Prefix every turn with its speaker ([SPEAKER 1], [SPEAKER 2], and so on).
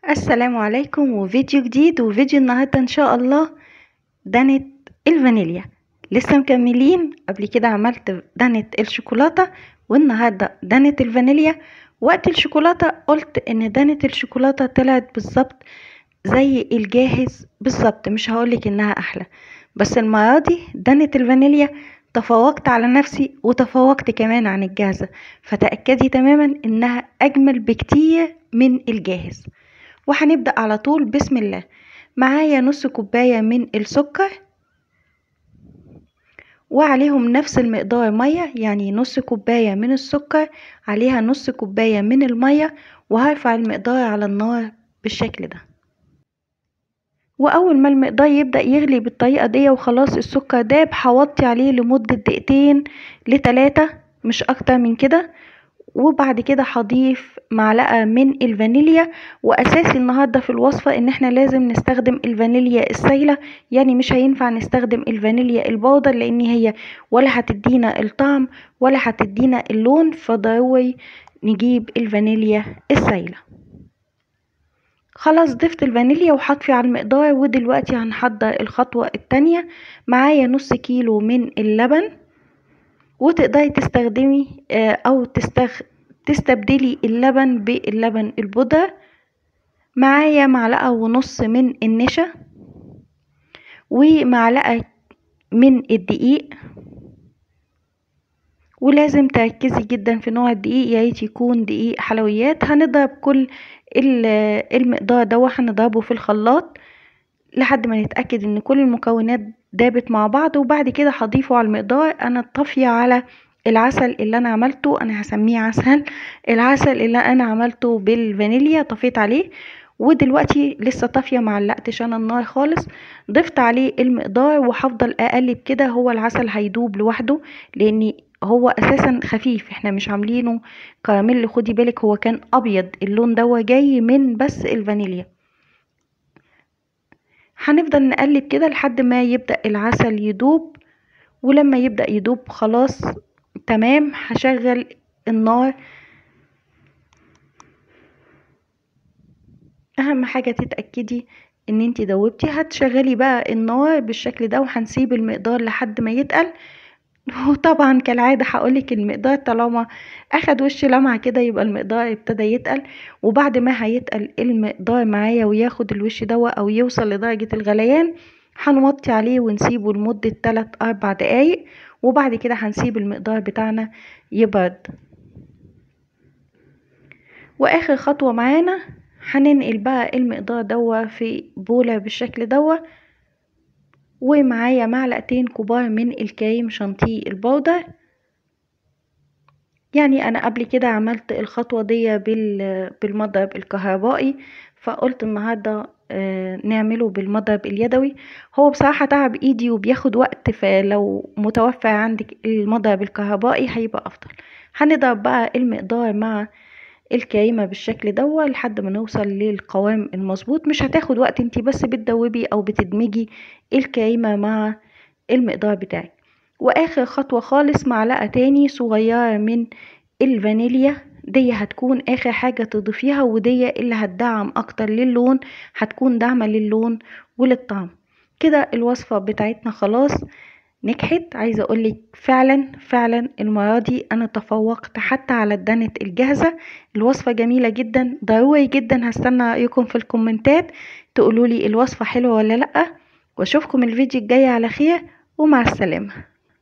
[SPEAKER 1] السلام عليكم وفيديو جديد. وفيديو النهاردة ان شاء الله دهنة الفانيليا. لسه مكملين. قبل كده عملت دهنة الشوكولاتة والنهاردة دهنة الفانيليا. وقت الشوكولاتة قلت ان دهنة الشوكولاتة طلعت بالظبط زي الجاهز بالظبط، مش هقولك انها احلى، بس المرة دي دهنة الفانيليا تفوقت على نفسي وتفوقت كمان عن الجاهزة، فتأكدي تماما انها اجمل بكتير من الجاهز. وهنبدأ على طول. بسم الله. معايا نص كوباية من السكر وعليهم نفس المقدار مية، يعني نص كوباية من السكر عليها نص كوباية من المية، وهرفع المقدار على النار بالشكل ده. واول ما المقدار يبدأ يغلي بالطريقة دي وخلاص السكر داب، هوطي عليه لمدة دقيقتين ل3 مش اكتر من كده. وبعد كده هضيف معلقة من الفانيليا. واساسي النهاردة في الوصفة ان احنا لازم نستخدم الفانيليا السايلة، يعني مش هينفع نستخدم الفانيليا البودر لان هي ولا هتدينا الطعم ولا هتدينا اللون، فضروري نجيب الفانيليا السايلة. خلاص ضفت الفانيليا وهطفي على المقدار. ودلوقتي هنحضر الخطوة التانية. معايا نص كيلو من اللبن، وتقدري تستخدمي او تستبدلي اللبن باللبن البودرة. معايا معلقة ونص من النشا ومعلقة من الدقيق. ولازم تركزي جدا في نوع الدقيق، يا ريت يكون دقيق حلويات. هنضرب كل المقدار ده هنضربه في الخلاط لحد ما نتأكد ان كل المكونات دابت مع بعض. وبعد كده هضيفه على المقدار. انا طافية على العسل اللي انا عملته، انا هسميه عسل، العسل اللي انا عملته بالفانيليا طفيت عليه. ودلوقتي لسه طافية، معلقتش انا النار خالص. ضفت عليه المقدار وهفضل اقلب كده. هو العسل هيدوب لوحده لان هو اساسا خفيف، احنا مش عاملينه كراميل. خدي بالك هو كان ابيض، اللون ده جاي من بس الفانيليا. هنفضل نقلب كده لحد ما يبدأ العسل يدوب. ولما يبدأ يدوب خلاص تمام، هشغل النار. اهم حاجة تتأكدي ان انتي دوبتي. هتشغلي بقى النار بالشكل ده وهنسيب المقدار لحد ما يتقل. وطبعا كالعادة هقولك المقدار طالما اخد وش لمعة كده يبقى المقدار ابتدى يتقل. وبعد ما هيتقل المقدار معايا وياخد الوش ده او يوصل لدرجة الغليان، هنوطي عليه ونسيبه لمدة 3-4 دقايق. وبعد كده هنسيب المقدار بتاعنا يبرد. واخر خطوة معانا هننقل بقى المقدار في بولة بالشكل ومعايا معلقتين كبار من الكريم شانتيه البودر. يعني انا قبل كده عملت الخطوة دي بالمضرب الكهربائي، فقلت النهاردة نعمله بالمضرب اليدوي. هو بصراحة تعب ايدي وبياخد وقت، فلو متوفر عندك المضرب الكهربائي هيبقى افضل. هنضرب بقى المقدار مع الكريمة بالشكل لحد ما نوصل للقوام المظبوط. مش هتاخد وقت، انتي بس بتدوبي او بتدمجي الكريمة مع المقدار بتاعك. واخر خطوة خالص معلقة تاني صغيرة من الفانيليا. دي هتكون اخر حاجة تضيفيها، ودي اللي هتدعم اكتر للون، هتكون داعمة للون وللطعم. كده الوصفة بتاعتنا خلاص نجحت. عايزة اقولك فعلا فعلا المرة دي انا تفوقت حتى على الدنت الجاهزة. الوصفة جميلة جدا، ضروري جدا هستنى رأيكم في الكومنتات تقولولي الوصفة حلوة ولا لأ. واشوفكم الفيديو الجاي على خير، ومع السلامة.